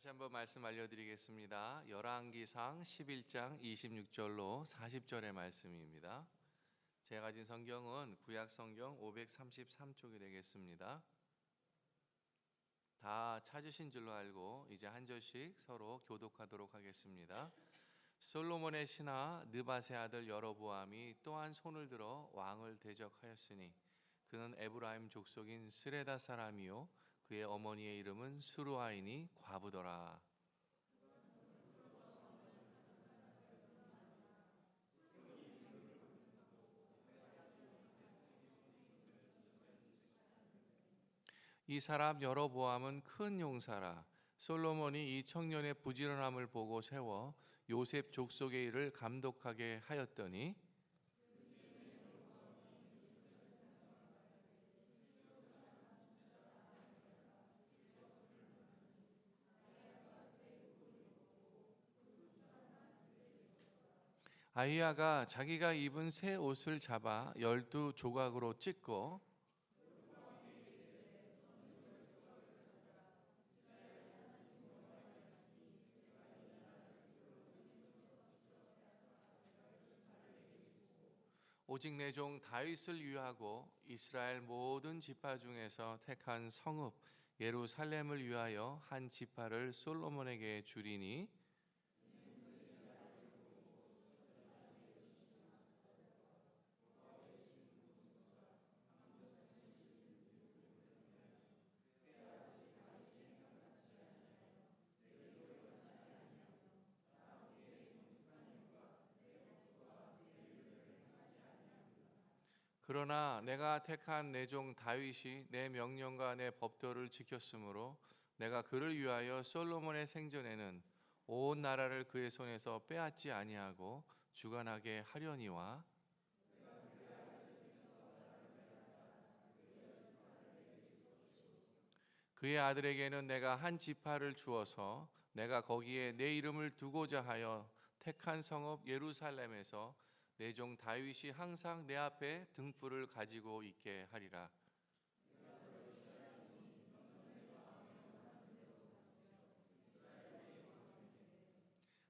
다시 한번 말씀 알려드리겠습니다. 열왕기상 11장 26절로 40절의 말씀입니다. 제가 가진 성경은 구약 성경 533쪽이 되겠습니다. 다 찾으신 줄로 알고 이제 한 절씩 서로 교독하도록 하겠습니다. 솔로몬의 신하 느밧의 아들 여로보암이 또한 손을 들어 왕을 대적하였으니 그는 에브라임 족속인 스레다 사람이요 그의 어머니의 이름은 스루아이니 과부더라. 이 사람 여로보암은 큰 용사라. 솔로몬이 이 청년의 부지런함을 보고 세워 요셉 족속의 일을 감독하게 하였더니 아히야가 자기가 입은 새 옷을 잡아 12조각으로 찢고 오직 내 종 다윗을 위하고 이스라엘 모든 지파 중에서 택한 성읍 예루살렘을 위하여 한 지파를 솔로몬에게 주리니 그러나 내가 택한 내 종 다윗이 내 명령과 내 법도를 지켰으므로 내가 그를 위하여 솔로몬의 생전에는 온 나라를 그의 손에서 빼앗지 아니하고 주관하게 하려니와 그의 아들에게는 내가 한 지파를 주어서 내가 거기에 내 이름을 두고자 하여 택한 성읍 예루살렘에서 내 종 다윗이 항상 내 앞에 등불을 가지고 있게 하리라.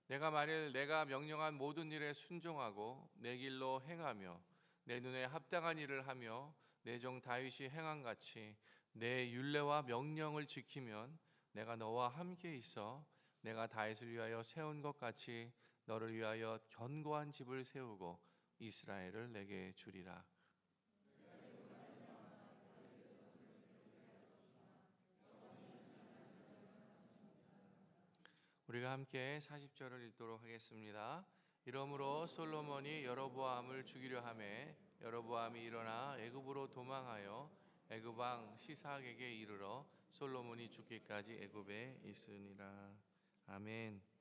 내가 만일 내가 명령한 모든 일에 순종하고 내 길로 행하며 내 눈에 합당한 일을 하며 내 종 다윗이 행한 같이 내 율례와 명령을 지키면 내가 너와 함께 있어 내가 다윗을 위하여 세운 것 같이 너를 위하여 견고한 집을 세우고 이스라엘을 내게 주리라. 우리가 함께 40절을 읽도록 하겠습니다. 이러므로 솔로몬이 여로보암을 죽이려 하매 여로보암이 일어나 애굽으로 도망하여 애굽 왕 시삭에게 이르러 솔로몬이 죽기까지 애굽에 있으니라. 아멘.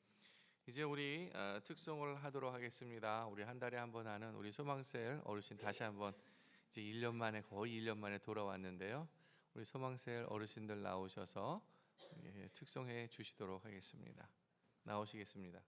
이제 우리 특송을 하도록 하겠습니다. 우리 한 달에 한 번 하는 우리 소망셀 어르신 다시 한번 이제 1년 만에 거의 1년 만에 돌아왔는데요. 우리 소망셀 어르신들 나오셔서 특송해 주시도록 하겠습니다. 나오시겠습니다.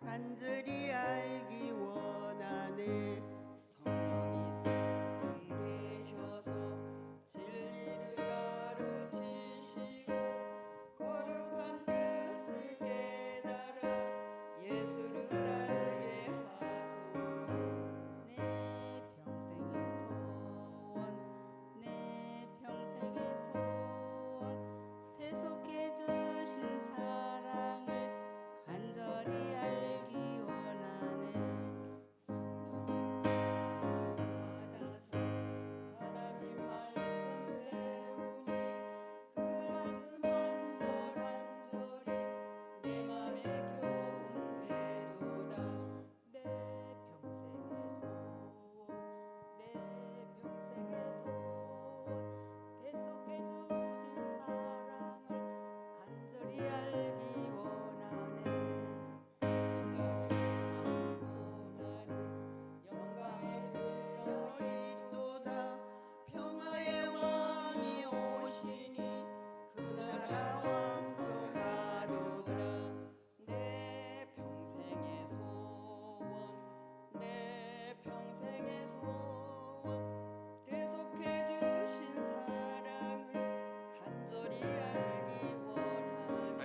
간절히 알기 원하네. 성령이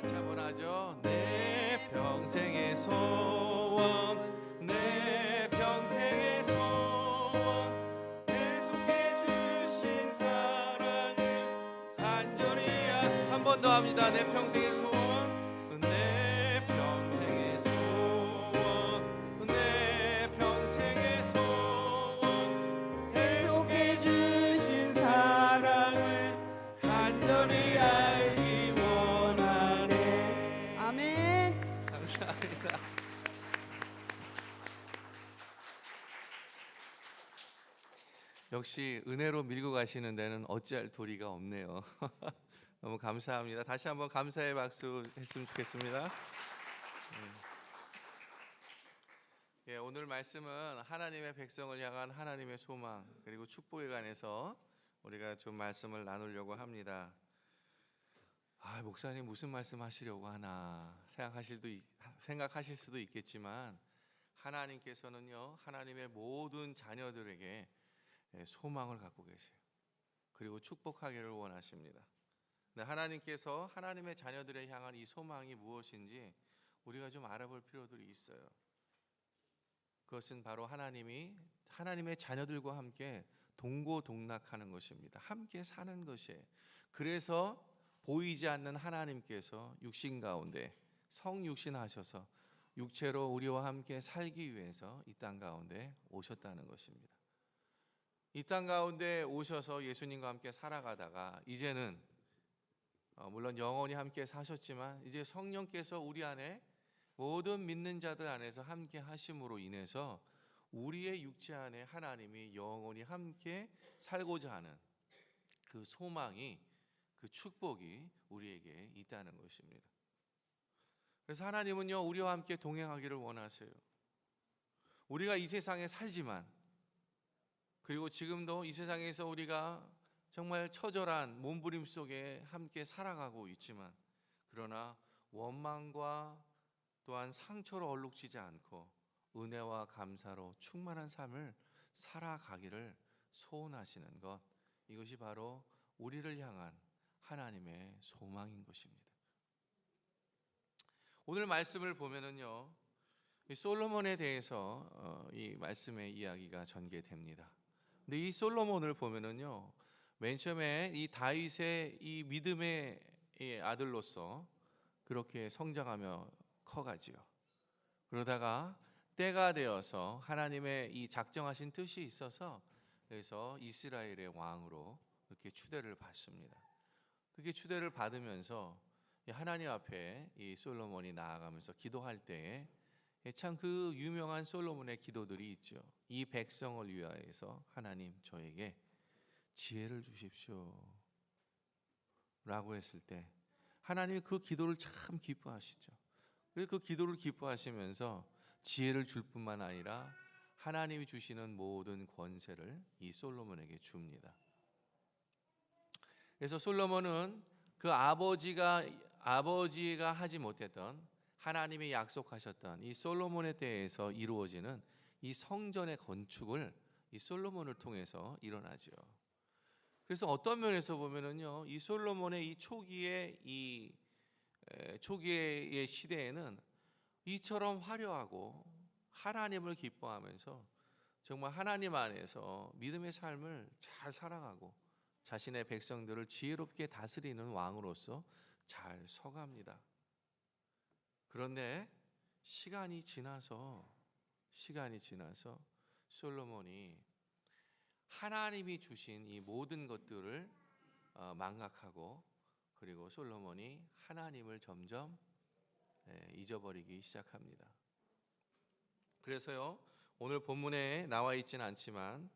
같이 한번 하죠. 내 평생의 소원, 내 평생의 소원, 계속해 주신 사랑을 간절히 한 번 더 합니다. 내 평생의 소원, 내 평생의 소원, 내 평생의 소원, 계속해 주신 사랑을 간절히 알기 원하네. 아멘. 감사합니다. 역시 은혜로 밀고 가시는 데는 어찌할 도리가 없네요. 너무 감사합니다. 다시 한번 감사의 박수 했으면 좋겠습니다. 예, 오늘 말씀은 하나님의 백성을 향한 하나님의 소망 그리고 축복에 관해서 우리가 좀 말씀을 나누려고 합니다. 목사님 무슨 말씀 하시려고 하나 생각하실 수도 있겠지만 하나님께서는요, 하나님의 모든 자녀들에게 소망을 갖고 계세요. 그리고 축복하기를 원하십니다. 하나님께서 하나님의 자녀들에 향한 이 소망이 무엇인지 우리가 좀 알아볼 필요들이 있어요. 그것은 바로 하나님의 자녀들과 함께 동고동락하는 것입니다. 함께 사는 것이에요. 그래서 보이지 않는 하나님께서 육신 가운데 성육신하셔서 육체로 우리와 함께 살기 위해서 이 땅 가운데 오셨다는 것입니다. 이 땅 가운데 오셔서 예수님과 함께 살아가다가 이제는 물론 영원히 함께 사셨지만 이제 성령께서 우리 안에 모든 믿는 자들 안에서 함께 하심으로 인해서 우리의 육체 안에 하나님이 영원히 함께 살고자 하는 그 소망이, 그 축복이 우리에게 있다는 것입니다. 그래서 하나님은요, 우리와 함께 동행하기를 원하세요. 우리가 이 세상에 살지만, 그리고 지금도 이 세상에서 우리가 정말 처절한 몸부림 속에 함께 살아가고 있지만, 그러나 원망과 또한 상처로 얼룩지지 않고 은혜와 감사로 충만한 삶을 살아가기를 소원하시는 것, 이것이 바로 우리를 향한 하나님의 소망인 것입니다. 오늘 말씀을 보면은요, 이 솔로몬에 대해서 이 말씀의 이야기가 전개됩니다. 근데 이 솔로몬을 보면은요, 맨 처음에 이 다윗의 이 믿음의 아들로서 그렇게 성장하며 커가지요. 그러다가 때가 되어서 하나님의 이 작정하신 뜻이 있어서 그래서 이스라엘의 왕으로 이렇게 추대를 받습니다. 그게 추대를 받으면서 하나님 앞에 이 솔로몬이 나아가면서 기도할 때에 참 그 유명한 솔로몬의 기도들이 있죠. 이 백성을 위하여서 하나님 저에게 지혜를 주십시오 라고 했을 때 하나님이 그 기도를 참 기뻐하시죠. 그래서 그 기도를 기뻐하시면서 지혜를 줄 뿐만 아니라 하나님이 주시는 모든 권세를 이 솔로몬에게 줍니다. 그래서 솔로몬은 그 아버지가 하지 못했던 하나님이 약속하셨던 이 솔로몬에 대해서 이루어지는 이 성전의 건축을 이 솔로몬을 통해서 일어나죠. 그래서 어떤 면에서 보면은요, 이 솔로몬의 이 초기의 시대에는 이처럼 화려하고 하나님을 기뻐하면서 정말 하나님 안에서 믿음의 삶을 잘 살아가고 자신의 백성들을 지혜롭게 다스리는 왕으로서 잘 서갑니다. 그런데 시간이 지나서 솔로몬이 하나님이 주신 이 모든 것들을 망각하고 그리고 솔로몬이 하나님을 점점 잊어버리기 시작합니다. 그래서요, 오늘 본문에 나와 있지는 않지만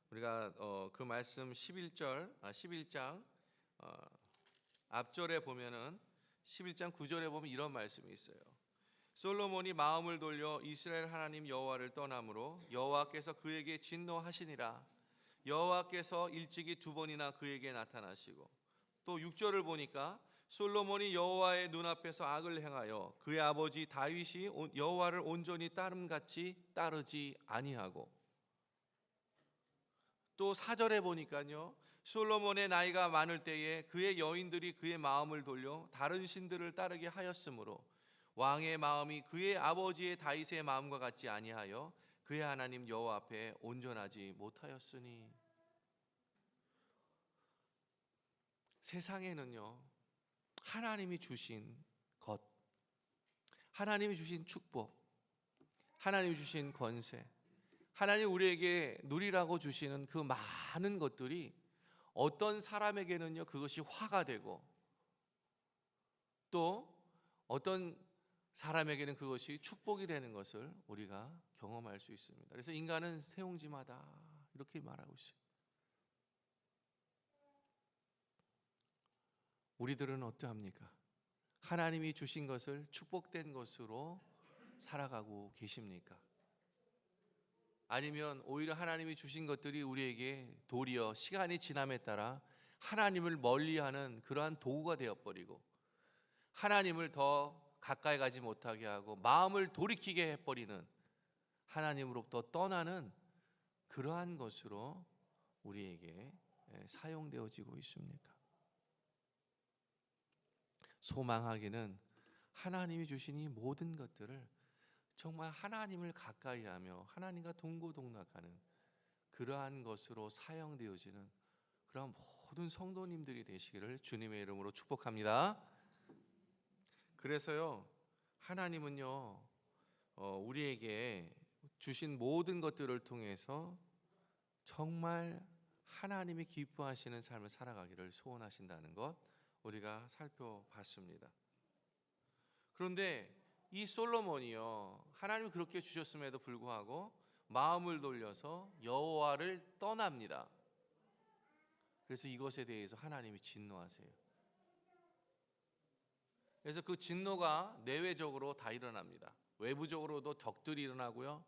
우리가 그 말씀 11장 앞절에 보면은 11장 9절에 보면 이런 말씀이 있어요. 솔로몬이 마음을 돌려 이스라엘 하나님 여호와를 떠남으로 여호와께서 그에게 진노하시니라. 여호와께서 일찍이 2번이나 그에게 나타나시고, 또 6절을 보니까 솔로몬이 여호와의 눈앞에서 악을 행하여 그의 아버지 다윗이 여호와를 온전히 따름같이 따르지 아니하고, 또 4절에 보니까요, 솔로몬의 나이가 많을 때에 그의 여인들이 그의 마음을 돌려 다른 신들을 따르게 하였으므로 왕의 마음이 그의 아버지의 다윗의 마음과 같지 아니하여 그의 하나님 여호와 앞에 온전하지 못하였으니. 세상에는요, 하나님이 주신 것, 하나님이 주신 축복, 하나님이 주신 권세, 하나님 우리에게 누리라고 주시는 그 많은 것들이 어떤 사람에게는요 그것이 화가 되고, 또 어떤 사람에게는 그것이 축복이 되는 것을 우리가 경험할 수 있습니다. 그래서 인간은 세옹지마다 이렇게 말하고 있어요. 우리들은 어떠합니까? 하나님이 주신 것을 축복된 것으로 살아가고 계십니까? 아니면 오히려 하나님이 주신 것들이 우리에게 도리어 시간이 지남에 따라 하나님을 멀리하는 그러한 도구가 되어버리고 하나님을 더 가까이 가지 못하게 하고 마음을 돌이키게 해버리는, 하나님으로부터 떠나는 그러한 것으로 우리에게 사용되어지고 있습니까? 소망하기는 하나님이 주신 이 모든 것들을 정말 하나님을 가까이 하며 하나님과 동고동락하는 그러한 것으로 사용되어지는 그러한 모든 성도님들이 되시기를 주님의 이름으로 축복합니다. 그래서요, 하나님은요 우리에게 주신 모든 것들을 통해서 정말 하나님이 기뻐하시는 삶을 살아가기를 소원하신다는 것 우리가 살펴봤습니다. 그런데 이 솔로몬이요, 하나님이 그렇게 주셨음에도 불구하고 마음을 돌려서 여호와를 떠납니다. 그래서 이것에 대해서 하나님이 진노하세요. 그래서 그 진노가 내외적으로 다 일어납니다. 외부적으로도 적들이 일어나고요,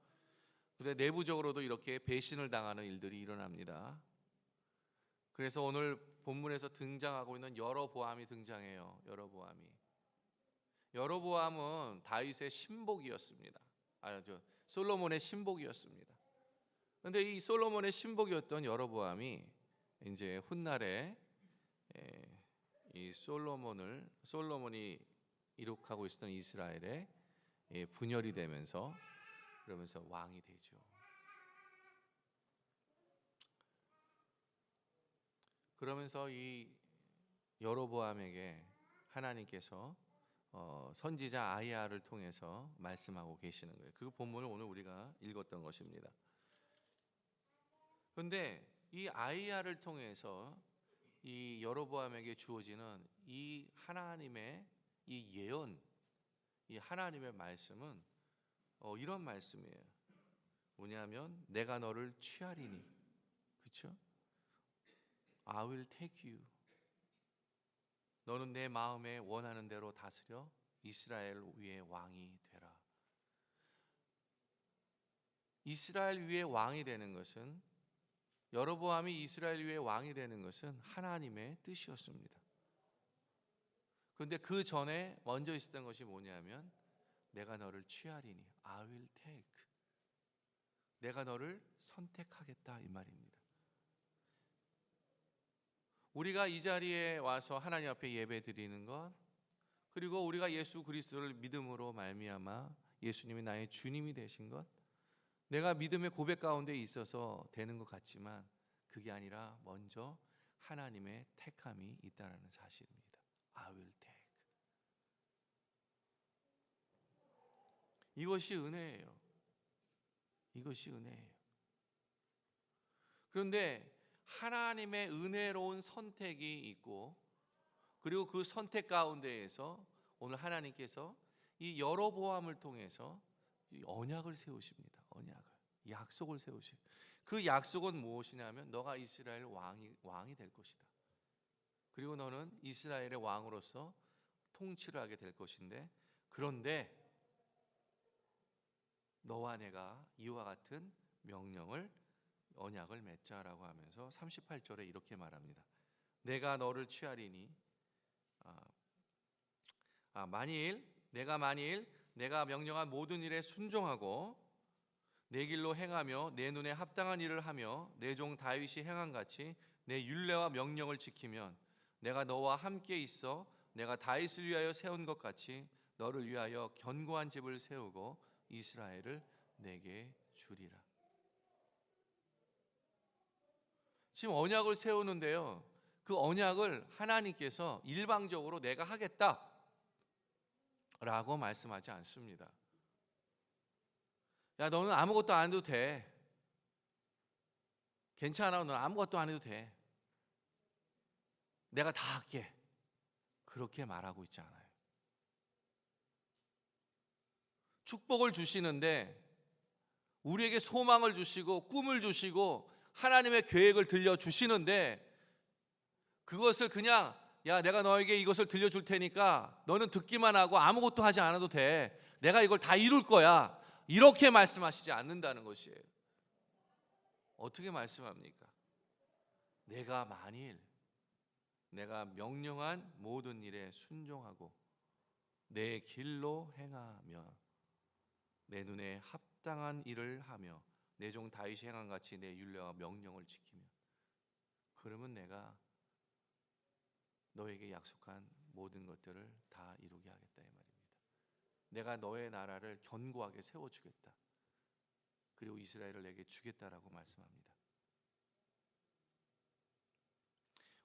근데 내부적으로도 이렇게 배신을 당하는 일들이 일어납니다. 그래서 오늘 본문에서 등장하고 있는 여로보암이 등장해요. 여로보암은 다윗의 신복이었습니다. 솔로몬의 신복이었습니다. 그런데 이 솔로몬의 신복이었던 여로보암이 이제 훗날에 이 솔로몬이 이룩하고 있었던 이스라엘에 분열이 되면서 그러면서 왕이 되죠. 그러면서 이 여로보암에게 하나님께서 선지자 아이야를 통해서 말씀하고 계시는 거예요. 그 본문을 오늘 우리가 읽었던 것입니다. 그런데 이 아이야를 통해서 이 여로보암에게 주어지는 이 하나님의 이 예언, 이 하나님의 말씀은 이런 말씀이에요. 뭐냐면 내가 너를 취하리니, 그렇죠? I will take you. 너는 내 마음에 원하는 대로 다스려 이스라엘 위에 왕이 되라. 이스라엘 위에 왕이 되는 것은, 여로보암이 이스라엘 위에 왕이 되는 것은 하나님의 뜻이었습니다. 그런데 그 전에 먼저 있었던 것이 뭐냐면 내가 너를 취하리니, I will take. 내가 너를 선택하겠다, 이 말입니다. 우리가 이 자리에 와서 하나님 앞에 예배 드리는 것, 그리고 우리가 예수 그리스도를 믿음으로 말미암아 예수님이 나의 주님이 되신 것, 내가 믿음의 고백 가운데 있어서 되는 것 같지만 그게 아니라 먼저 하나님의 택함이 있다는 사실입니다. I will take. 이것이 은혜예요. 이것이 은혜예요. 그런데 하나님의 은혜로운 선택이 있고, 그리고 그 선택 가운데에서 오늘 하나님께서 이 여로보암을 통해서 언약을 세우십니다. 약속을 세우십니다. 그 약속은 무엇이냐면 너가 이스라엘 왕이 될 것이다. 그리고 너는 이스라엘의 왕으로서 통치를 하게 될 것인데, 그런데 너와 내가 이와 같은 언약을 맺자라고 하면서 38절에 이렇게 말합니다. 내가 너를 취하리니, 만일 내가 명령한 모든 일에 순종하고 내 길로 행하며 내 눈에 합당한 일을 하며 내 종 다윗이 행한 같이 내 율례와 명령을 지키면 내가 너와 함께 있어 내가 다윗을 위하여 세운 것 같이 너를 위하여 견고한 집을 세우고 이스라엘을 내게 주리라. 지금 언약을 세우는데요, 그 언약을 하나님께서 일방적으로 내가 하겠다 라고 말씀하지 않습니다. 야, 너는 아무것도 안 해도 돼. 괜찮아, 너는 아무것도 안 해도 돼. 내가 다 할게. 그렇게 말하고 있지 않아요. 축복을 주시는데 우리에게 소망을 주시고 꿈을 주시고 하나님의 계획을 들려주시는데 그것을 그냥 야, 내가 너에게 이것을 들려줄 테니까 너는 듣기만 하고 아무것도 하지 않아도 돼. 내가 이걸 다 이룰 거야. 이렇게 말씀하시지 않는다는 것이에요. 어떻게 말씀합니까? 내가 만일 내가 명령한 모든 일에 순종하고 내 길로 행하며 내 눈에 합당한 일을 하며 내 종 다윗이 행한 같이 내 율례와 명령을 지키며 그러면 내가 너에게 약속한 모든 것들을 다 이루게 하겠다 이 말입니다. 내가 너의 나라를 견고하게 세워주겠다. 그리고 이스라엘을 내게 주겠다라고 말씀합니다.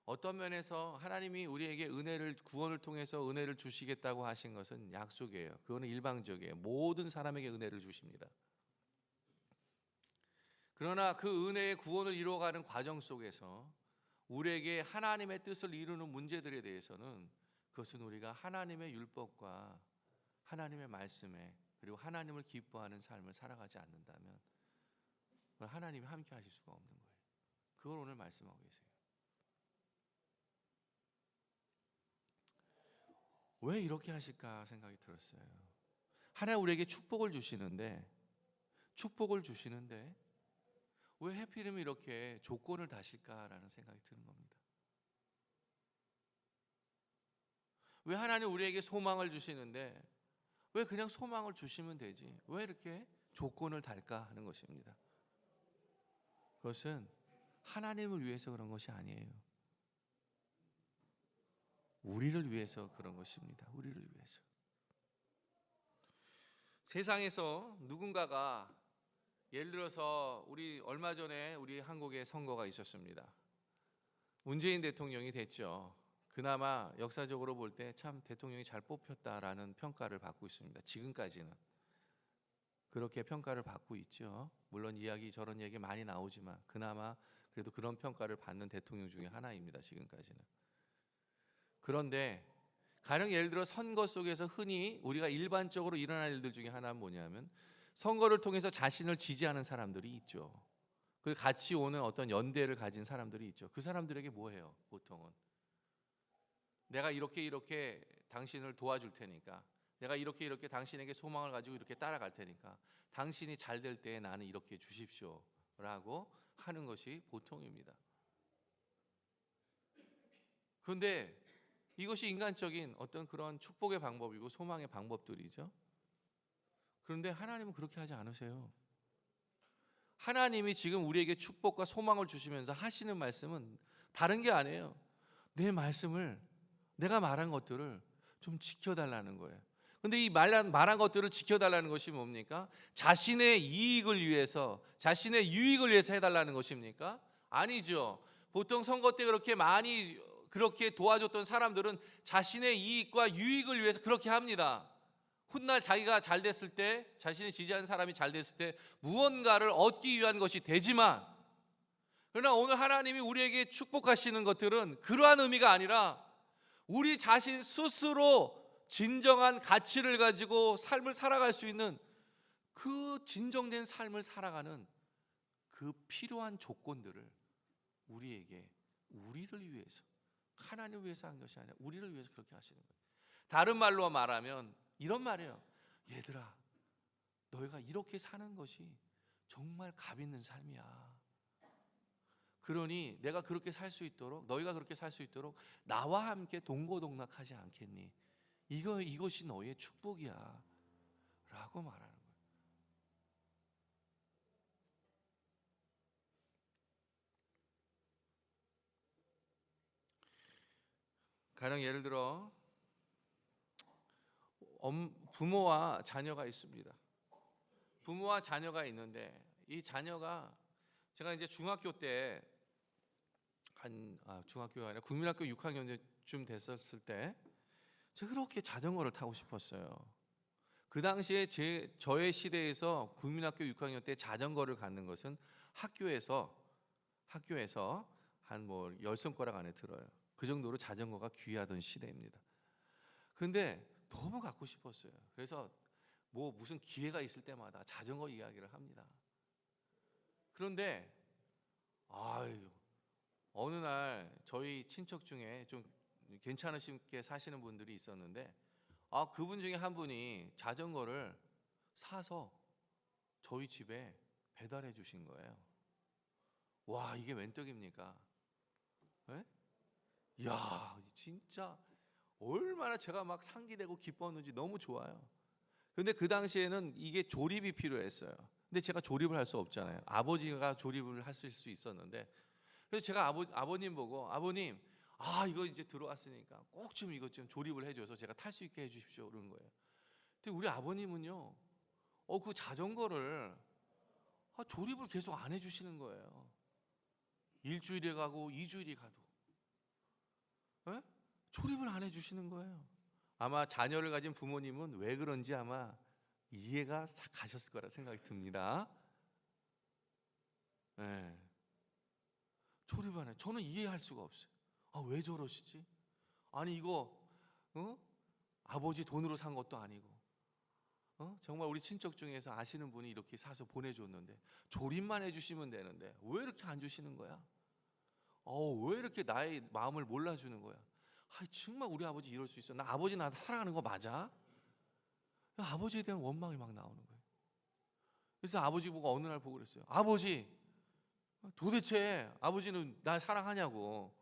어떤 면에서 하나님이 우리에게 은혜를 구원을 통해서 은혜를 주시겠다고 하신 것은 약속이에요. 그거는 일방적이에요. 모든 사람에게 은혜를 주십니다. 그러나 그 은혜의 구원을 이루어가는 과정 속에서 우리에게 하나님의 뜻을 이루는 문제들에 대해서는 그것은 우리가 하나님의 율법과 하나님의 말씀에 그리고 하나님을 기뻐하는 삶을 살아가지 않는다면 하나님이 함께 하실 수가 없는 거예요. 그걸 오늘 말씀하고 계세요. 왜 이렇게 하실까 생각이 들었어요. 하나님 우리에게 축복을 주시는데 왜 하필이면 이렇게 조건을 다실까라는 생각이 드는 겁니다. 왜 하나님 우리에게 소망을 주시는데 왜 그냥 소망을 주시면 되지? 왜 이렇게 조건을 달까 하는 것입니다. 그것은 하나님을 위해서 그런 것이 아니에요. 우리를 위해서 그런 것입니다. 우리를 위해서. 세상에서 누군가가 예를 들어서 우리 얼마 전에 우리 한국에 선거가 있었습니다. 문재인 대통령이 됐죠. 그나마 역사적으로 볼 때 참 대통령이 잘 뽑혔다라는 평가를 받고 있습니다. 지금까지는 그렇게 평가를 받고 있죠. 물론 저런 얘기 많이 나오지만 그나마 그래도 그런 평가를 받는 대통령 중에 하나입니다. 지금까지는. 그런데 가령 예를 들어 선거 속에서 흔히 우리가 일반적으로 일어날 일들 중에 하나는 뭐냐면 선거를 통해서 자신을 지지하는 사람들이 있죠. 그리고 같이 오는 어떤 연대를 가진 사람들이 있죠. 그 사람들에게 뭐 해요? 보통은 내가 이렇게 당신을 도와줄 테니까, 내가 이렇게 당신에게 소망을 가지고 이렇게 따라갈 테니까 당신이 잘 될 때에 나는 이렇게 해 주십시오 라고 하는 것이 보통입니다. 그런데 이것이 인간적인 어떤 그런 축복의 방법이고 소망의 방법들이죠. 그런데 하나님은 그렇게 하지 않으세요. 하나님이 지금 우리에게 축복과 소망을 주시면서 하시는 말씀은 다른 게 아니에요. 내 말씀을, 내가 말한 것들을 좀 지켜달라는 거예요. 근데 이 말한 것들을 지켜달라는 것이 뭡니까? 자신의 이익을 위해서, 자신의 유익을 위해서 해달라는 것입니까? 아니죠. 보통 선거 때 그렇게 도와줬던 사람들은 자신의 이익과 유익을 위해서 그렇게 합니다. 훗날 자기가 잘 됐을 때, 자신이 지지하는 사람이 잘 됐을 때 무언가를 얻기 위한 것이 되지만, 그러나 오늘 하나님이 우리에게 축복하시는 것들은 그러한 의미가 아니라 우리 자신 스스로 진정한 가치를 가지고 삶을 살아갈 수 있는 그 진정된 삶을 살아가는 그 필요한 조건들을 우리를 위해서, 하나님을 위해서 한 것이 아니라 우리를 위해서 그렇게 하시는 거예요. 다른 말로 말하면 이런 말이에요. 얘들아, 너희가 이렇게 사는 것이 정말 값 있는 삶이야. 그러니 내가 그렇게 살 수 있도록, 너희가 그렇게 살 수 있도록 나와 함께 동고동락하지 않겠니? 이것이 너의 축복이야 라고 말하는 거예요. 가령 예를 들어 부모와 자녀가 있습니다. 부모와 자녀가 있는데 이 자녀가 제가 이제 중학교 때 중학교가 아니라 국민학교 6학년쯤 됐었을 때 제가 그렇게 자전거를 타고 싶었어요. 그 당시에 저의 시대에서 국민학교 6학년 때 자전거를 갖는 것은 학교에서 한 뭐 10손가락 안에 들어요. 그 정도로 자전거가 귀하던 시대입니다. 근데 너무 갖고 싶었어요. 그래서 뭐 무슨 기회가 있을 때마다 자전거 이야기를 합니다. 그런데 어느 날 저희 친척 중에 좀 괜찮으시게 사시는 분들이 있었는데 그분 중에 한 분이 자전거를 사서 저희 집에 배달해 주신 거예요. 와, 이게 웬 떡입니까? 예? 이야, 진짜 얼마나 제가 막 상기되고 기뻤는지 너무 좋아요. 근데 그 당시에는 이게 조립이 필요했어요. 근데 제가 조립을 할 수 없잖아요. 아버지가 조립을 하실 수 있었는데, 그래서 제가 아버님 보고, 아버님, 이거 이제 들어왔으니까 꼭 좀 이것 좀 조립을 해줘서 제가 탈 수 있게 해주십시오, 그런 거예요. 근데 우리 아버님은요, 그 자전거를 조립을 계속 안 해주시는 거예요. 일주일에 가고 2주일이 가도 조립을 안 해주시는 거예요. 아마 자녀를 가진 부모님은 왜 그런지 아마 이해가 싹 가셨을 거라 생각이 듭니다. 조립 안 해. 저는 이해할 수가 없어요. 왜 저러시지? 아니 이거 아버지 돈으로 산 것도 아니고 정말 우리 친척 중에서 아시는 분이 이렇게 사서 보내줬는데 조립만 해주시면 되는데 왜 이렇게 안 주시는 거야? 왜 이렇게 나의 마음을 몰라주는 거야? 정말 우리 아버지 이럴 수 있어? 나 아버지 나한테 사랑하는 거 맞아? 아버지에 대한 원망이 막 나오는 거예요. 그래서 아버지 보고 어느 날 보고 그랬어요. 아버지, 도대체 아버지는 날 사랑하냐고,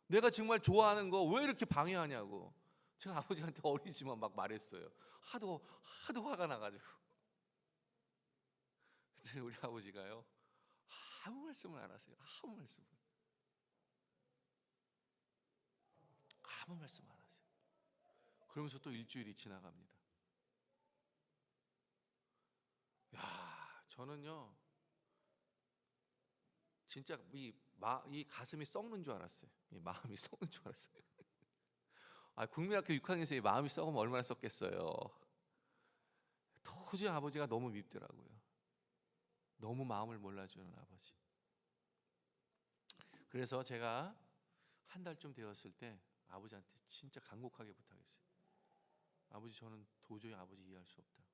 내가 정말 좋아하는 거 왜 이렇게 방해하냐고 제가 아버지한테 어리지만 막 말했어요. 하도 화가 나가지고. 근데 우리 아버지가요, 아무 말씀을 안 하세요. 아무 말씀 안 하세요. 그러면서 또 일주일이 지나갑니다. 저는요 진짜 이 가슴이 썩는 줄 알았어요. 이 마음이 썩는 줄 알았어요. 국민학교 6학년에서 이 마음이 썩으면 얼마나 썩겠어요. 도저히 아버지가 너무 밉더라고요. 너무 마음을 몰라주는 아버지. 그래서 제가 한 달쯤 되었을 때 아버지한테 진짜 간곡하게 부탁했어요. 아버지, 저는 도저히 아버지 이해할 수 없다.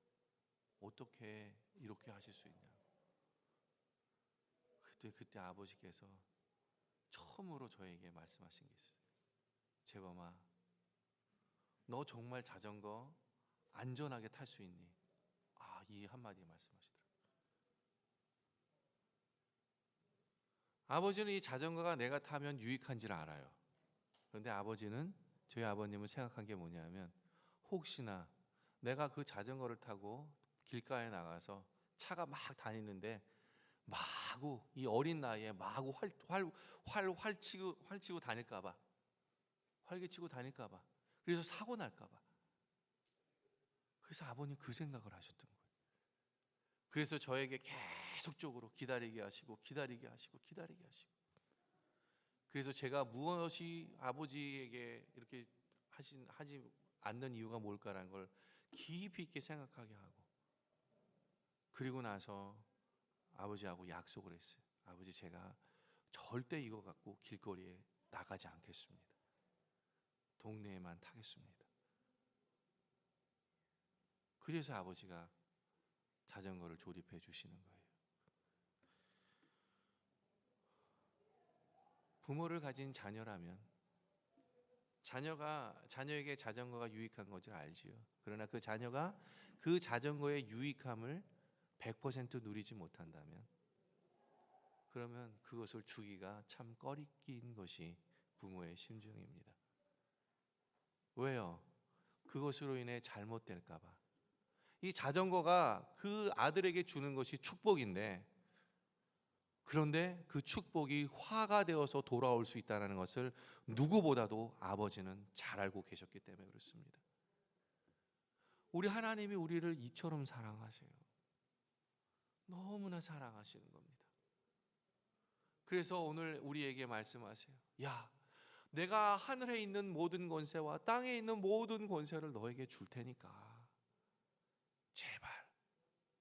어떻게 이렇게 하실 수 있냐. 그때 아버지께서 처음으로 저에게 말씀하신 게 있어요. 재범아, 너 정말 자전거 안전하게 탈 수 있니? 이 한마디에 말씀하시더라고요. 아버지는 이 자전거가 내가 타면 유익한지를 알아요. 그런데 저희 아버님은 생각한 게 뭐냐면, 혹시나 내가 그 자전거를 타고 길가에 나가서 차가 막 다니는데 마구 이 어린 나이에 마구 활치고 다닐까봐, 활개치고 다닐까봐, 그래서 사고 날까봐. 그래서 아버님 그 생각을 하셨던 거예요. 그래서 저에게 계속적으로 기다리게 하시고. 그래서 제가 무엇이 아버지에게 이렇게 하지 않는 이유가 뭘까라는 걸 깊이 있게 생각하게 하고, 그리고 나서 아버지하고 약속을 했어요. 아버지, 제가 절대 이거 갖고 길거리에 나가지 않겠습니다. 동네에만 타겠습니다. 그래서 아버지가 자전거를 조립해 주시는 거예요. 부모를 가진 자녀라면 자녀에게 자전거가 유익한 것을 알지요. 그러나 그 자녀가 그 자전거의 유익함을 100% 누리지 못한다면, 그러면 그것을 주기가 참 꺼리낀 것이 부모의 심정입니다. 왜요? 그것으로 인해 잘못될까 봐. 이 자전거가 그 아들에게 주는 것이 축복인데 그런데 그 축복이 화가 되어서 돌아올 수 있다는 것을 누구보다도 아버지는 잘 알고 계셨기 때문에 그렇습니다. 우리 하나님이 우리를 이처럼 사랑하세요. 너무나 사랑하시는 겁니다. 그래서 오늘 우리에게 말씀하세요. 야, 내가 하늘에 있는 모든 권세와 땅에 있는 모든 권세를 너에게 줄 테니까 제발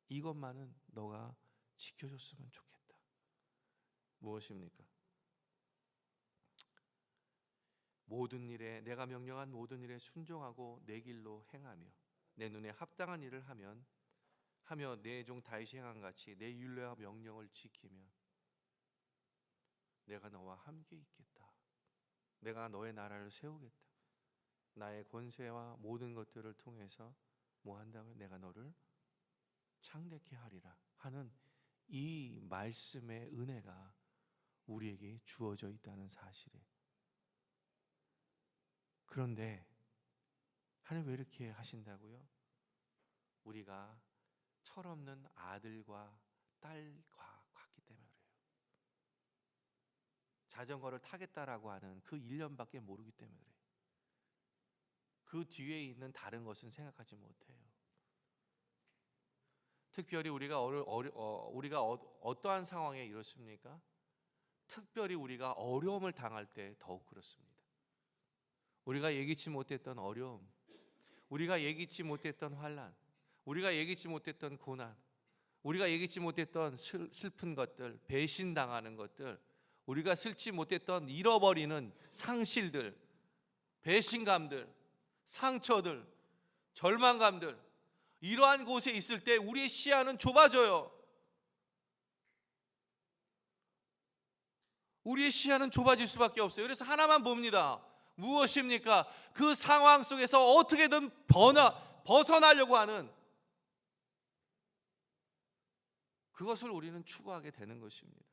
이것만은 너가 지켜줬으면 좋겠다. 무엇입니까? 모든 일에, 내가 명령한 모든 일에 순종하고 내 길로 행하며 내 눈에 합당한 일을 하며 내 종 다윗이 행한 같이 내 율례와 명령을 지키면 내가 너와 함께 있겠다. 내가 너의 나라를 세우겠다. 나의 권세와 모든 것들을 통해서 뭐 한다면 내가 너를 창대케 하리라 하는 이 말씀의 은혜가 우리에게 주어져 있다는 사실에, 그런데 하나님 왜 이렇게 하신다고요? 우리가 철없는 아들과 딸과 같기 때문에 그래요. 자전거를 타겠다라고 하는 그 1년밖에 모르기 때문에 그래요. 그 뒤에 있는 다른 것은 생각하지 못해요. 특별히 우리가 어떠한 상황에 이렇습니까? 특별히 우리가 어려움을 당할 때 더욱 그렇습니다. 우리가 예기치 못했던 어려움, 우리가 예기치 못했던 환난, 우리가 예기치 못했던 고난, 우리가 예기치 못했던 슬픈 것들, 배신당하는 것들, 우리가 슬지 못했던 잃어버리는 상실들, 배신감들, 상처들, 절망감들, 이러한 곳에 있을 때 우리의 시야는 좁아져요. 우리의 시야는 좁아질 수밖에 없어요. 그래서 하나만 봅니다. 무엇입니까? 그 상황 속에서 어떻게든 벗어나려고 하는 그것을 우리는 추구하게 되는 것입니다.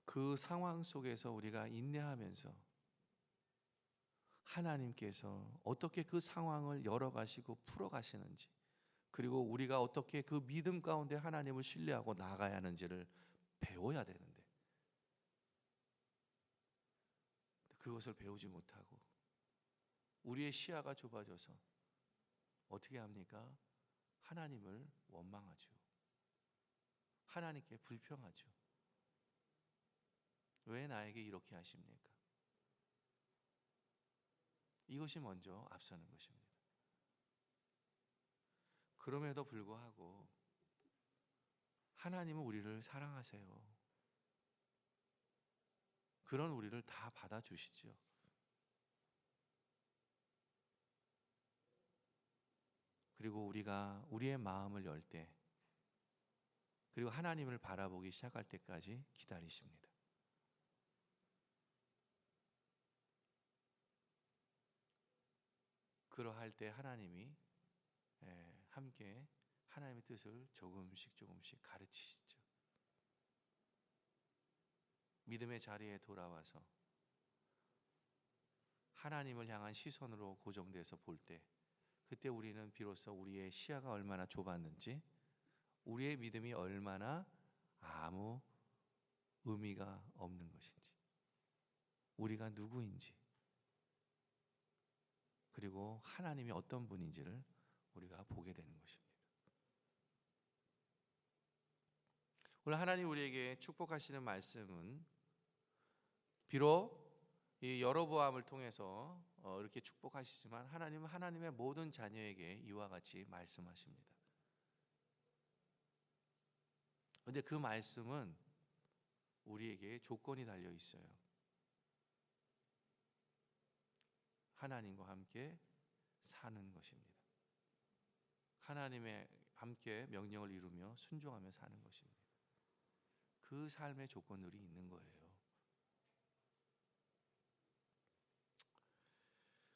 그 상황 속에서 우리가 인내하면서 하나님께서 어떻게 그 상황을 열어가시고 풀어가시는지, 그리고 우리가 어떻게 그 믿음 가운데 하나님을 신뢰하고 나아가야 하는지를 배워야 되는데 그것을 배우지 못하고 우리의 시야가 좁아져서 어떻게 합니까? 하나님을 원망하죠. 하나님께 불평하죠. 왜 나에게 이렇게 하십니까? 이것이 먼저 앞서는 것입니다. 그럼에도 불구하고 하나님은 우리를 사랑하세요. 그런 우리를 다 받아주시죠. 그리고 우리가 우리의 마음을 열 때, 그리고 하나님을 바라보기 시작할 때까지 기다리십니다. 그러할 때 하나님이 함께 하나님의 뜻을 조금씩 가르치시죠. 믿음의 자리에 돌아와서 하나님을 향한 시선으로 고정돼서 볼 때, 그때 우리는 비로소 우리의 시야가 얼마나 좁았는지, 우리의 믿음이 얼마나 아무 의미가 없는 것인지, 우리가 누구인지, 그리고 하나님이 어떤 분인지를 우리가 보게 되는 것입니다. 오늘 하나님 우리에게 축복하시는 말씀은 비록 이 여로보암을 통해서 이렇게 축복하시지만 하나님은 하나님의 모든 자녀에게 이와 같이 말씀하십니다. 그런데 그 말씀은 우리에게 조건이 달려 있어요. 하나님과 함께 사는 것입니다. 하나님의 함께 명령을 이루며 순종하며 사는 것입니다. 그 삶의 조건들이 있는 거예요.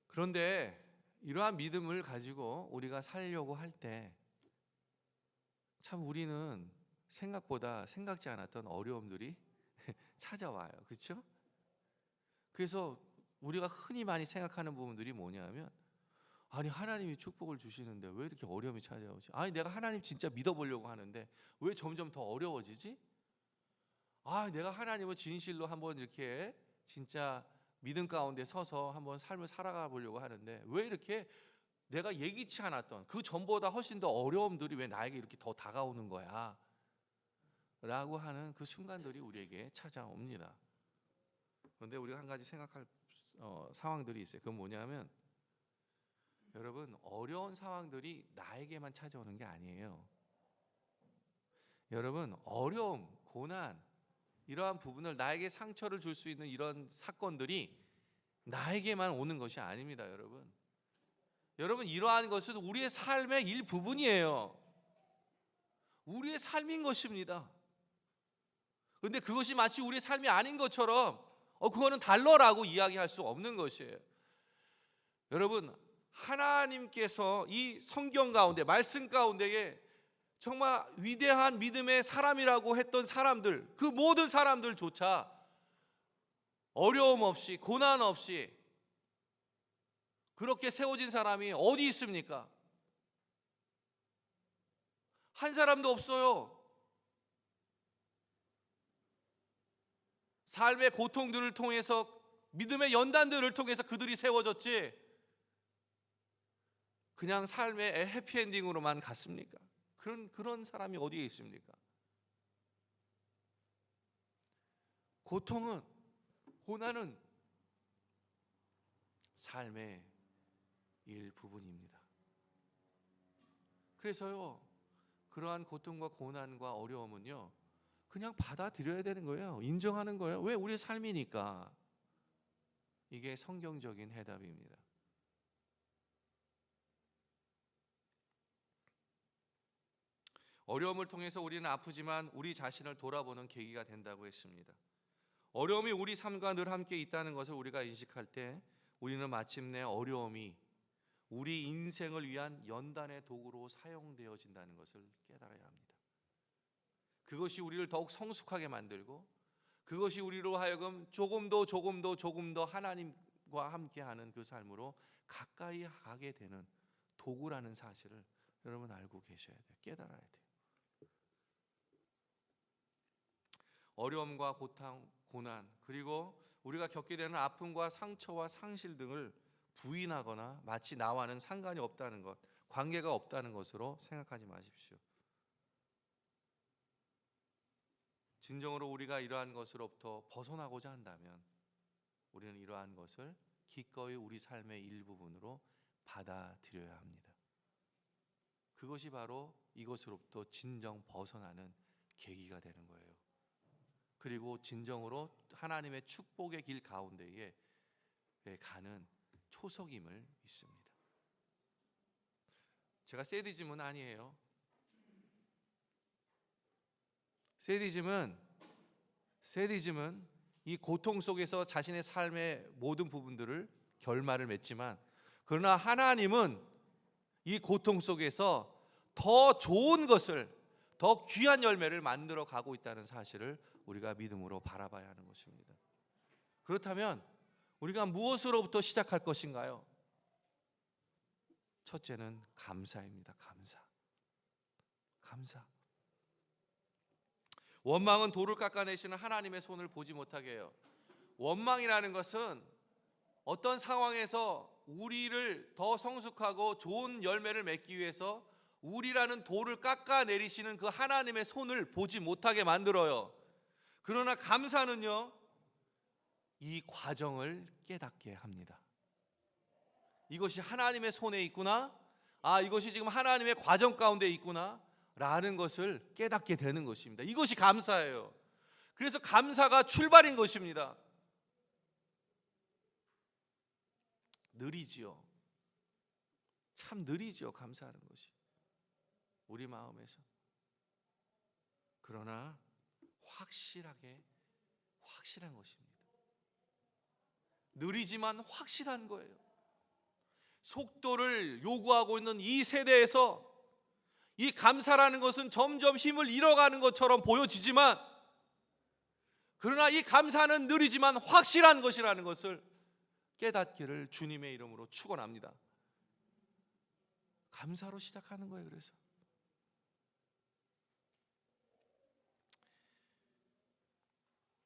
그런데 이러한 믿음을 가지고 우리가 살려고 할 때 참 우리는 생각보다 생각지 않았던 어려움들이 찾아와요. 그렇죠? 그래서 우리가 흔히 많이 생각하는 부분들이 뭐냐면 아니 하나님이 축복을 주시는데 왜 이렇게 어려움이 찾아오지? 아니 내가 하나님 진짜 믿어보려고 하는데 왜 점점 더 어려워지지? 아 내가 하나님을 진실로 한번 이렇게 진짜 믿음 가운데 서서 한번 삶을 살아가 보려고 하는데 왜 이렇게 내가 예기치 않았던 그 전보다 훨씬 더 어려움들이 왜 나에게 이렇게 더 다가오는 거야? 라고 하는 그 순간들이 우리에게 찾아옵니다. 그런데 우리가 한 가지 생각할 상황들이 있어요. 그건 뭐냐면 여러분 어려운 상황들이 나에게만 찾아오는 게 아니에요. 여러분 어려움, 고난 이러한 부분을 나에게 상처를 줄 수 있는 이런 사건들이 나에게만 오는 것이 아닙니다. 여러분 이러한 것은 우리의 삶의 일부분이에요. 우리의 삶인 것입니다. 그런데 그것이 마치 우리의 삶이 아닌 것처럼 그거는 달러라고 이야기할 수 없는 것이에요. 여러분 하나님께서 이 성경 가운데 말씀 가운데에 정말 위대한 믿음의 사람이라고 했던 사람들, 그 모든 사람들조차 어려움 없이 고난 없이 그렇게 세워진 사람이 어디 있습니까? 한 사람도 없어요. 삶의 고통들을 통해서 믿음의 연단들을 통해서 그들이 세워졌지 그냥 삶의 해피엔딩으로만 갔습니까? 그런 사람이 어디에 있습니까? 고통은, 고난은 삶의 일부분입니다. 그래서요 그러한 고통과 고난과 어려움은요 그냥 받아들여야 되는 거예요. 인정하는 거예요. 왜? 우리의 삶이니까. 이게 성경적인 해답입니다. 어려움을 통해서 우리는 아프지만 우리 자신을 돌아보는 계기가 된다고 했습니다. 어려움이 우리 삶과 늘 함께 있다는 것을 우리가 인식할 때 우리는 마침내 어려움이 우리 인생을 위한 연단의 도구로 사용되어진다는 것을 깨달아야 합니다. 그것이 우리를 더욱 성숙하게 만들고 그것이 우리로 하여금 조금 더 하나님과 함께하는 그 삶으로 가까이 가게 되는 도구라는 사실을 여러분 알고 계셔야 돼요. 깨달아야 돼요. 어려움과 고통, 고난 그리고 우리가 겪게 되는 아픔과 상처와 상실 등을 부인하거나 마치 나와는 상관이 없다는 것, 관계가 없다는 것으로 생각하지 마십시오. 진정으로 우리가 이러한 것으로부터 벗어나고자 한다면 우리는 이러한 것을 기꺼이 우리 삶의 일부분으로 받아들여야 합니다. 그것이 바로 이것으로부터 진정 벗어나는 계기가 되는 거예요. 그리고 진정으로 하나님의 축복의 길 가운데에 가는 초석임을 믿습니다. 제가 세디즘은 아니에요. 세디즘은 이 고통 속에서 자신의 삶의 모든 부분들을 결말을 맺지만 그러나 하나님은 이 고통 속에서 더 좋은 것을 더 귀한 열매를 만들어 가고 있다는 사실을 우리가 믿음으로 바라봐야 하는 것입니다. 그렇다면 우리가 무엇으로부터 시작할 것인가요? 첫째는 감사입니다. 감사. 원망은 돌을 깎아내시는 하나님의 손을 보지 못하게 해요. 원망이라는 것은 어떤 상황에서 우리를 더 성숙하고 좋은 열매를 맺기 위해서 우리라는 돌을 깎아내리시는 그 하나님의 손을 보지 못하게 만들어요. 그러나 감사는요, 이 과정을 깨닫게 합니다. 이것이 하나님의 손에 있구나, 이것이 지금 하나님의 과정 가운데 있구나 라는 것을 깨닫게 되는 것입니다. 이것이 감사예요. 그래서 감사가 출발인 것입니다. 느리지요. 참 느리죠, 감사하는 것이 우리 마음에서. 그러나 확실한 것입니다. 느리지만 확실한 거예요. 속도를 요구하고 있는 이 세대에서 이 감사라는 것은 점점 힘을 잃어가는 것처럼 보여지지만, 그러나 이 감사는 느리지만 확실한 것이라는 것을 깨닫기를 주님의 이름으로 축원합니다. 감사로 시작하는 거예요. 그래서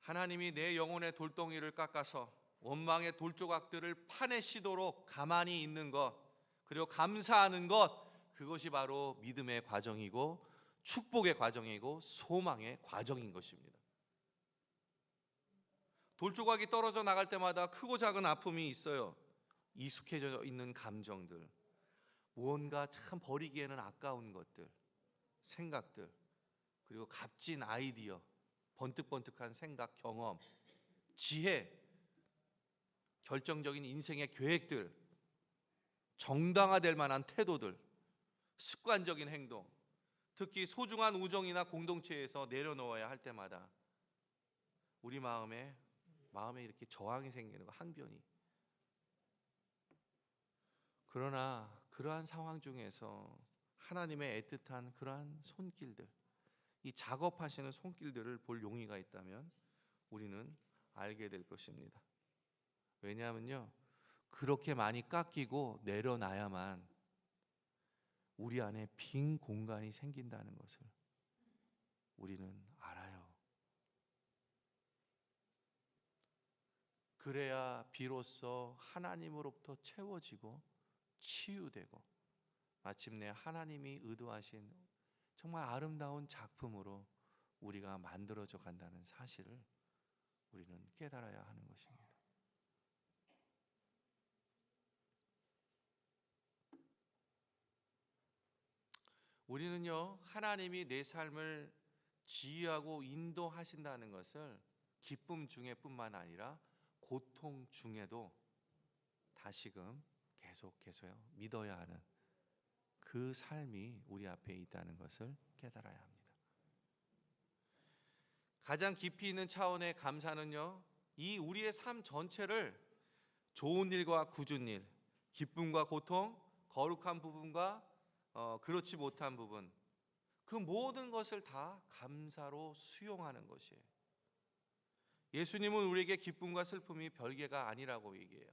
하나님이 내 영혼의 돌덩이를 깎아서 원망의 돌조각들을 파내시도록 가만히 있는 것, 그리고 감사하는 것, 그것이 바로 믿음의 과정이고 축복의 과정이고 소망의 과정인 것입니다. 돌조각이 떨어져 나갈 때마다 크고 작은 아픔이 있어요. 익숙해져 있는 감정들, 무언가 참 버리기에는 아까운 것들, 생각들, 그리고 값진 아이디어, 번뜩번뜩한 생각, 경험, 지혜, 결정적인 인생의 계획들, 정당화될 만한 태도들, 습관적인 행동, 특히 소중한 우정이나 공동체에서 내려놓아야 할 때마다 우리 마음에 이렇게 저항이 생기는 거, 항변이. 그러나 그러한 상황 중에서 하나님의 애틋한 그러한 손길들, 이 작업하시는 손길들을 볼 용의가 있다면 우리는 알게 될 것입니다. 왜냐하면요, 그렇게 많이 깎이고 내려놔야만 우리 안에 빈 공간이 생긴다는 것을 우리는 알아요. 그래야 비로소 하나님으로부터 채워지고 치유되고 마침내 하나님이 의도하신 정말 아름다운 작품으로 우리가 만들어져 간다는 사실을 우리는 깨달아야 하는 것입니다. 우리는요, 하나님이 내 삶을 지휘하고 인도하신다는 것을 기쁨 중에 뿐만 아니라 고통 중에도 다시금 계속해서 믿어야 하는 그 삶이 우리 앞에 있다는 것을 깨달아야 합니다. 가장 깊이 있는 차원의 감사는요, 이 우리의 삶 전체를 좋은 일과 굳은 일, 기쁨과 고통, 거룩한 부분과 그렇지 못한 부분, 그 모든 것을 다 감사로 수용하는 것이에요. 예수님은 우리에게 기쁨과 슬픔이 별개가 아니라고 얘기해요.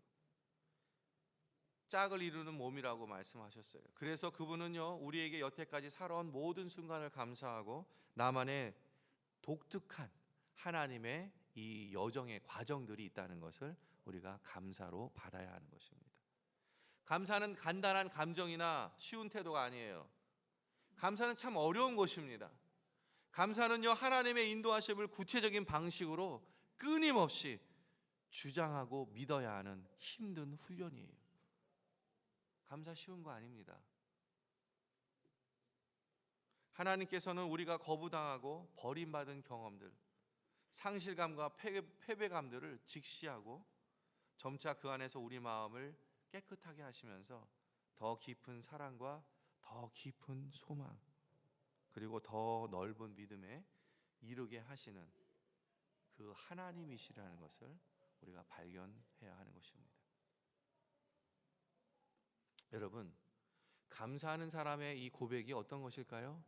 짝을 이루는 몸이라고 말씀하셨어요. 그래서 그분은요, 우리에게 여태까지 살아온 모든 순간을 감사하고 나만의 독특한 하나님의 이 여정의 과정들이 있다는 것을 우리가 감사로 받아야 하는 것입니다. 감사는 간단한 감정이나 쉬운 태도가 아니에요. 감사는 참 어려운 것입니다. 감사는요, 하나님의 인도하심을 구체적인 방식으로 끊임없이 주장하고 믿어야 하는 힘든 훈련이에요. 감사 쉬운 거 아닙니다. 하나님께서는 우리가 거부당하고 버림받은 경험들, 상실감과 패배감들을 직시하고 점차 그 안에서 우리 마음을 깨끗하게 하시면서 더 깊은 사랑과 더 깊은 소망, 그리고 더 넓은 믿음에 이르게 하시는 그 하나님이시라는 것을 우리가 발견해야 하는 것입니다. 여러분, 감사하는 사람의 이 고백이 어떤 것일까요?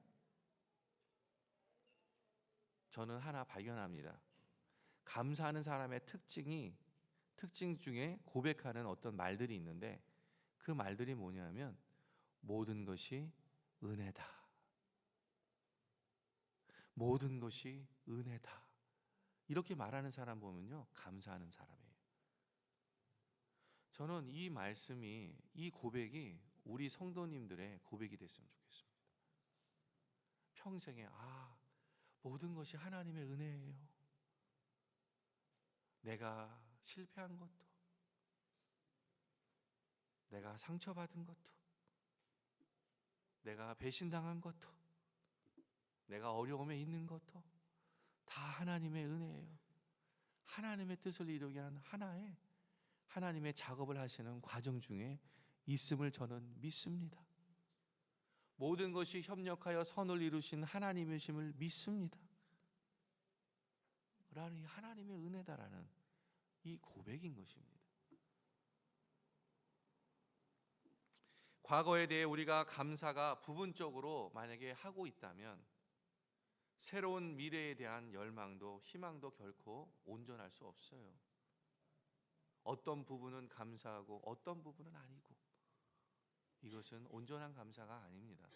저는 하나 발견합니다. 감사하는 사람의 특징 중에 고백하는 어떤 말들이 있는데, 그 말들이 뭐냐면 모든 것이 은혜다, 모든 것이 은혜다, 이렇게 말하는 사람 보면요, 감사하는 사람이에요. 저는 이 말씀이, 이 고백이 우리 성도님들의 고백이 됐으면 좋겠습니다. 평생에 모든 것이 하나님의 은혜예요. 내가 실패한 것도, 내가 상처받은 것도, 내가 배신당한 것도, 내가 어려움에 있는 것도 다 하나님의 은혜예요. 하나님의 뜻을 이루게 한 하나님의 작업을 하시는 과정 중에 있음을 저는 믿습니다. 모든 것이 협력하여 선을 이루신 하나님이심을 믿습니다. 라는 이 하나님의 은혜다라는 이 고백인 것입니다. 과거에 대해 우리가 감사가 부분적으로 만약에 하고 있다면 새로운 미래에 대한 열망도 희망도 결코 온전할 수 없어요. 어떤 부분은 감사하고 어떤 부분은 아니고, 이것은 온전한 감사가 아닙니다.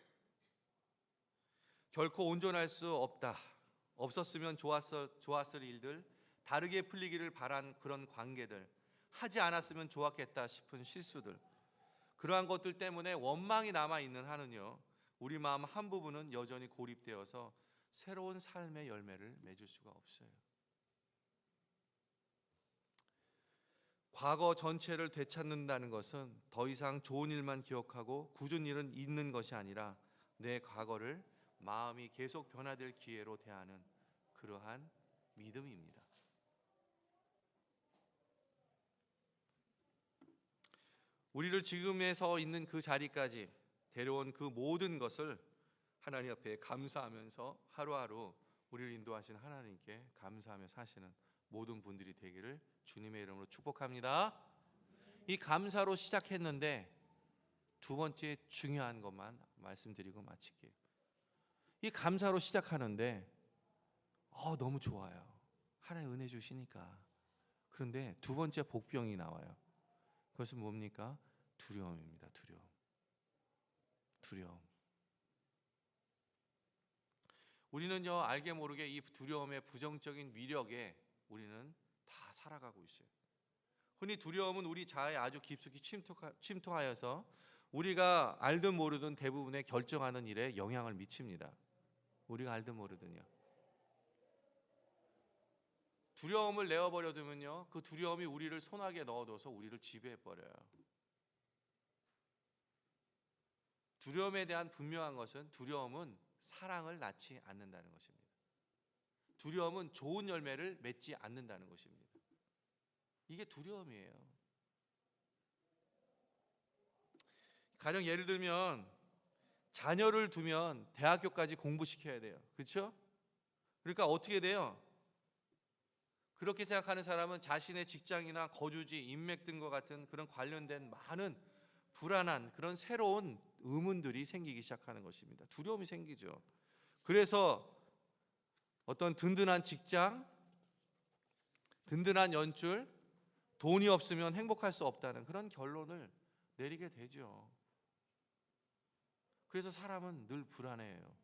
결코 온전할 수 없다. 없었으면 좋았을 일들, 다르게 풀리기를 바란 그런 관계들, 하지 않았으면 좋았겠다 싶은 실수들, 그러한 것들 때문에 원망이 남아있는 한은요, 우리 마음 한 부분은 여전히 고립되어서 새로운 삶의 열매를 맺을 수가 없어요. 과거 전체를 되찾는다는 것은 더 이상 좋은 일만 기억하고 굳은 일은 잊는 것이 아니라 내 과거를 마음이 계속 변화될 기회로 대하는 그러한 믿음입니다. 우리를 지금에서 있는 그 자리까지 데려온 그 모든 것을 하나님 앞에 감사하면서 하루하루 우리를 인도하신 하나님께 감사하며 사시는 모든 분들이 되기를 주님의 이름으로 축복합니다. 이 감사로 시작했는데 두 번째 중요한 것만 말씀드리고 마칠게요. 이 감사로 시작하는데 너무 좋아요. 하나님 은혜 주시니까. 그런데 두 번째 복병이 나와요. 그것은 뭡니까? 두려움입니다. 두려움. 우리는요, 알게 모르게 이 두려움의 부정적인 위력에 우리는 다 살아가고 있어요. 흔히 두려움은 우리 자아에 아주 깊숙이 침투하여서 우리가 알든 모르든 대부분의 결정하는 일에 영향을 미칩니다. 우리가 알든 모르든요. 두려움을 내어버려 두면요, 그 두려움이 우리를 손아귀에 넣어둬서 우리를 지배해버려요. 두려움에 대한 분명한 것은 두려움은 사랑을 낳지 않는다는 것입니다. 두려움은 좋은 열매를 맺지 않는다는 것입니다. 이게 두려움이에요. 가령 예를 들면 자녀를 두면 대학교까지 공부시켜야 돼요. 그렇죠? 그러니까 어떻게 돼요? 그렇게 생각하는 사람은 자신의 직장이나 거주지, 인맥 등과 같은 그런 관련된 많은 불안한 그런 새로운 의문들이 생기기 시작하는 것입니다. 두려움이 생기죠. 그래서 어떤 든든한 직장, 든든한 연줄, 돈이 없으면 행복할 수 없다는 그런 결론을 내리게 되죠. 그래서 사람은 늘 불안해해요.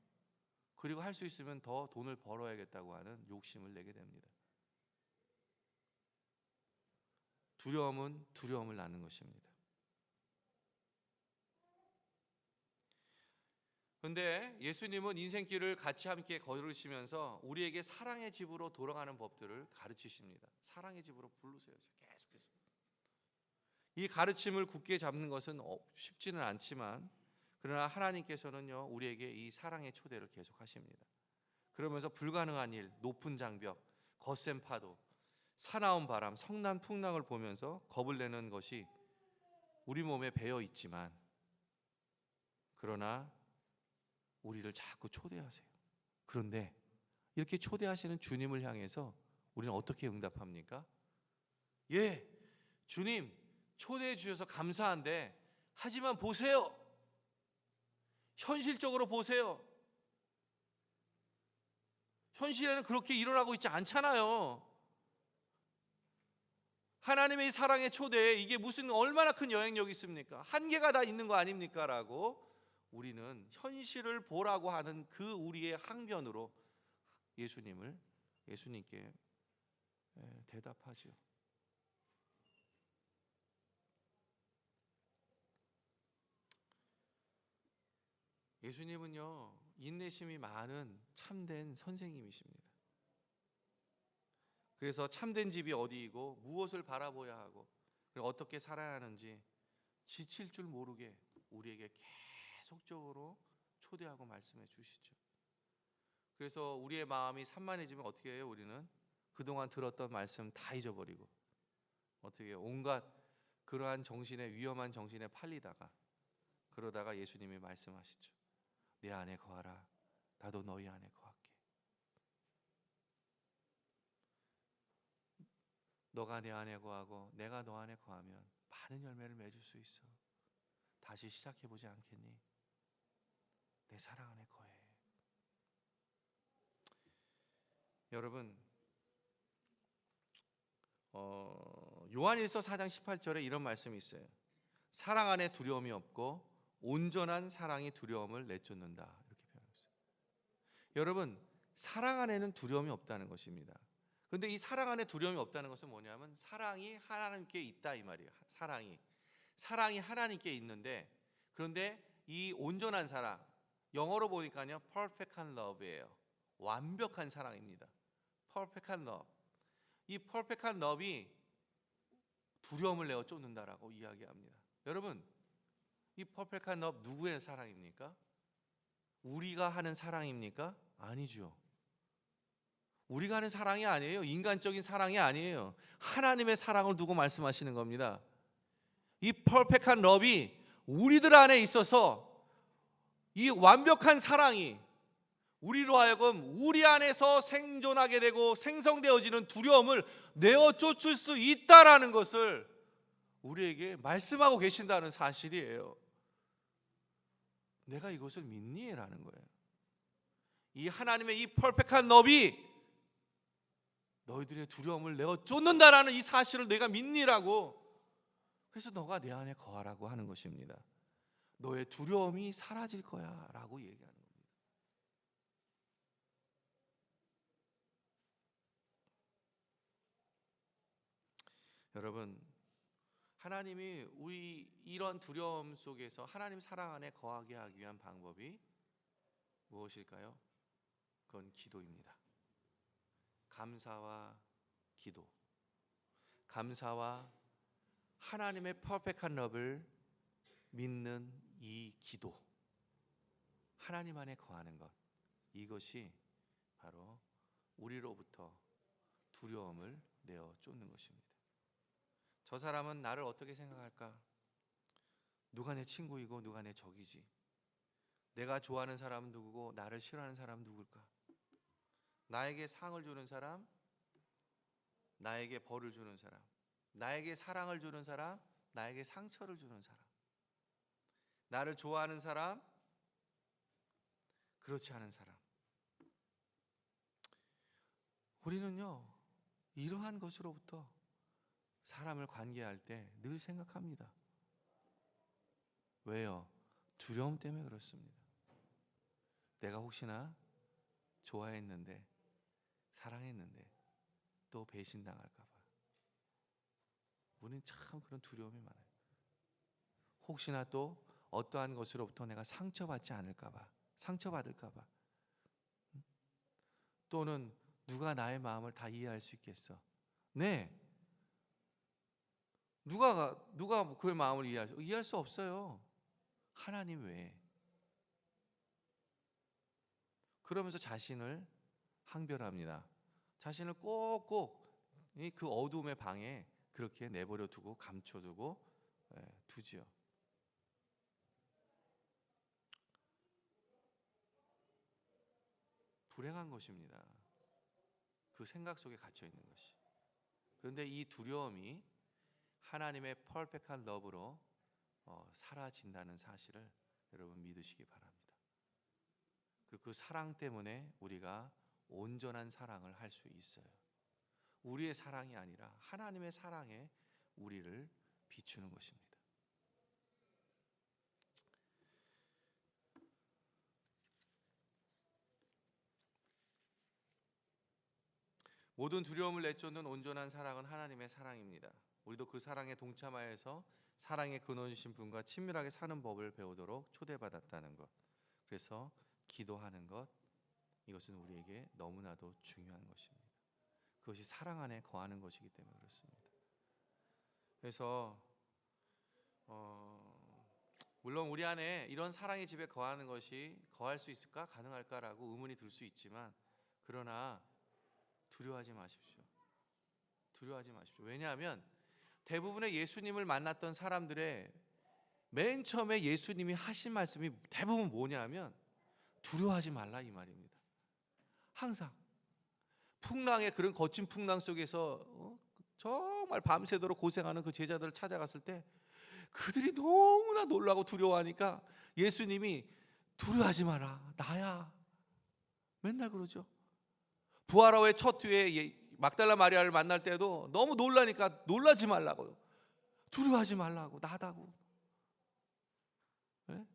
그리고 할 수 있으면 더 돈을 벌어야겠다고 하는 욕심을 내게 됩니다. 두려움은 두려움을 낳는 것입니다. 그런데 예수님은 인생길을 같이 함께 걸으시면서 우리에게 사랑의 집으로 돌아가는 법들을 가르치십니다. 사랑의 집으로 부르세요. 계속해서. 이 가르침을 굳게 잡는 것은 쉽지는 않지만 그러나 하나님께서는요, 우리에게 이 사랑의 초대를 계속하십니다. 그러면서 불가능한 일, 높은 장벽, 거센 파도, 사나운 바람, 성난 풍랑을 보면서 겁을 내는 것이 우리 몸에 배어 있지만 그러나 우리를 자꾸 초대하세요. 그런데 이렇게 초대하시는 주님을 향해서 우리는 어떻게 응답합니까? 예, 주님 초대해 주셔서 감사한데 하지만 보세요. 현실적으로 보세요. 현실에는 그렇게 일어나고 있지 않잖아요. 하나님의 사랑의 초대에 이게 무슨 얼마나 큰 영향력이 있습니까? 한계가 다 있는 거 아닙니까? 라고 우리는 현실을 보라고 하는 그 우리의 항변으로 예수님께 대답하죠. 예수님은요, 인내심이 많은 참된 선생님이십니다. 그래서 참된 집이 어디이고 무엇을 바라보아야 하고 그리고 어떻게 살아야 하는지 지칠 줄 모르게 우리에게 계속적으로 초대하고 말씀해 주시죠. 그래서 우리의 마음이 산만해지면 어떻게 해요? 우리는 그동안 들었던 말씀 다 잊어버리고 어떻게 해요? 온갖 그러한 정신에, 위험한 정신에 팔리다가 그러다가 예수님이 말씀하시죠. 내 안에 거하라. 나도 너희 안에 거할게. 너가 내 안에 거하고 내가 너 안에 거하면 많은 열매를 맺을 수 있어. 다시 시작해보지 않겠니? 내 사랑 안에 거해. 여러분, 요한일서 4장 18절에 이런 말씀이 있어요. 사랑 안에 두려움이 없고 온전한 사랑이 두려움을 내쫓는다, 이렇게 표현했어요. 여러분, 사랑 안에는 두려움이 없다는 것입니다. 그런데 이 사랑 안에 두려움이 없다는 것은 뭐냐면 사랑이 하나님께 있다 이 말이에요. 사랑이 하나님께 있는데, 그런데 이 온전한 사랑, 영어로 보니까요 perfect love예요. 완벽한 사랑입니다. perfect love. 이 perfect love이 두려움을 내어 쫓는다라고 이야기합니다. 여러분, 이 perfect love 누구의 사랑입니까? 우리가 하는 사랑입니까? 아니죠. 우리가 하는 사랑이 아니에요. 인간적인 사랑이 아니에요. 하나님의 사랑을 두고 말씀하시는 겁니다. 이 퍼펙트한 러브이 우리들 안에 있어서 이 완벽한 사랑이 우리로 하여금 우리 안에서 생존하게 되고 생성되어지는 두려움을 내어 쫓을 수 있다라는 것을 우리에게 말씀하고 계신다는 사실이에요. 내가 이것을 믿니? 라는 거예요. 이 하나님의 이 퍼펙트한 러브이 너희들의 두려움을 내어 쫓는다라는 이 사실을 내가 믿니라고. 그래서 너가 내 안에 거하라고 하는 것입니다. 너의 두려움이 사라질 거야 라고 얘기하는 겁니다. 여러분, 하나님이 우리 이런 두려움 속에서 하나님 사랑 안에 거하게 하기 위한 방법이 무엇일까요? 그건 기도입니다. 감사와 기도, 감사와 하나님의 퍼펙트한 러브를 믿는 이 기도, 하나님 안에 거하는 것, 이것이 바로 우리로부터 두려움을 내어 쫓는 것입니다. 저 사람은 나를 어떻게 생각할까? 누가 내 친구이고 누가 내 적이지? 내가 좋아하는 사람은 누구고 나를 싫어하는 사람은 누굴까? 나에게 상을 주는 사람, 나에게 벌을 주는 사람, 나에게 사랑을 주는 사람, 나에게 상처를 주는 사람, 나를 좋아하는 사람, 그렇지 않은 사람. 우리는요 이러한 것으로부터 사람을 관계할 때 늘 생각합니다. 왜요? 두려움 때문에 그렇습니다. 내가 혹시나 좋아했는데, 사랑했는데 또 배신당할까 봐. 우리는 참 그런 두려움이 많아요. 혹시나 또 어떠한 것으로부터 내가 상처받지 않을까 봐, 상처받을까 봐. 또는 누가 나의 마음을 다 이해할 수 있겠어? 네. 누가 그의 마음을 이해할 수 없어요. 하나님 외에. 그러면서 자신을 항별합니다. 자신을 꼭꼭 그 어둠의 방에 그렇게 내버려 두고 감춰두고 두지요. 불행한 것입니다. 그 생각 속에 갇혀 있는 것이. 그런데 이 두려움이 하나님의 퍼펙트한 러브로 사라진다는 사실을 여러분 믿으시기 바랍니다. 그리고 그 사랑 때문에 우리가 온전한 사랑을 할 수 있어요. 우리의 사랑이 아니라 하나님의 사랑에 우리를 비추는 것입니다. 모든 두려움을 내쫓는 온전한 사랑은 하나님의 사랑입니다. 우리도 그 사랑에 동참하여서 사랑의 근원이신 분과 친밀하게 사는 법을 배우도록 초대받았다는 것. 그래서 기도하는 것, 이것은 우리에게 너무나도 중요한 것입니다. 그것이 사랑 안에 거하는 것이기 때문에 그렇습니다. 그래서 물론 우리 안에 이런 사랑의 집에 거하는 것이 거할 수 있을까? 가능할까라고 의문이 들 수 있지만, 그러나 두려워하지 마십시오. 두려워하지 마십시오. 왜냐하면 대부분의 예수님을 만났던 사람들의 맨 처음에 예수님이 하신 말씀이 대부분 뭐냐면 두려워하지 말라 이 말입니다. 항상 풍랑의 그런 거친 풍랑 속에서 정말 밤새도록 고생하는 그 제자들을 찾아갔을 때 그들이 너무나 놀라고 두려워하니까 예수님이 두려워하지 마라, 나야. 맨날 그러죠. 부활의 첫 뒤에 막달라 마리아를 만날 때도 너무 놀라니까 놀라지 말라고요. 두려워하지 말라고, 나다고. 예?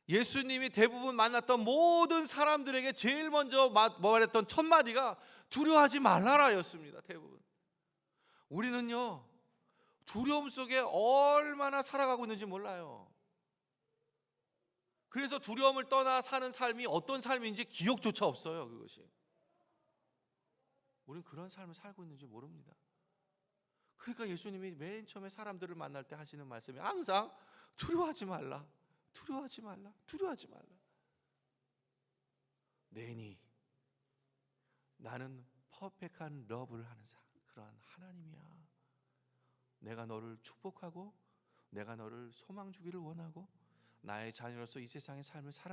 예수님이 대부분 만났던 모든 사람들에게 제일 먼저 말했던 첫 마디가 두려워하지 말라라였습니다. 대부분. 우리는요, 두려움 속에 얼마나 살아가고 있는지 몰라요. 그래서 두려움을 떠나 사는 삶이 어떤 삶인지 기억조차 없어요. 그것이. 우리는 그런 삶을 살고 있는지 모릅니다. 그러니까 예수님이 맨 처음에 사람들을 만날 때 하시는 말씀이 항상 두려워하지 말라, 두려워하지 말라, 두려워하지 말라. 내니 나는 퍼펙트한 러브를 하는 그러한 하나님이야. 내가 너를 축복하고 내가 너를 소망 주기를 원하고 나의 자녀로서 이 세상의 삶을 살아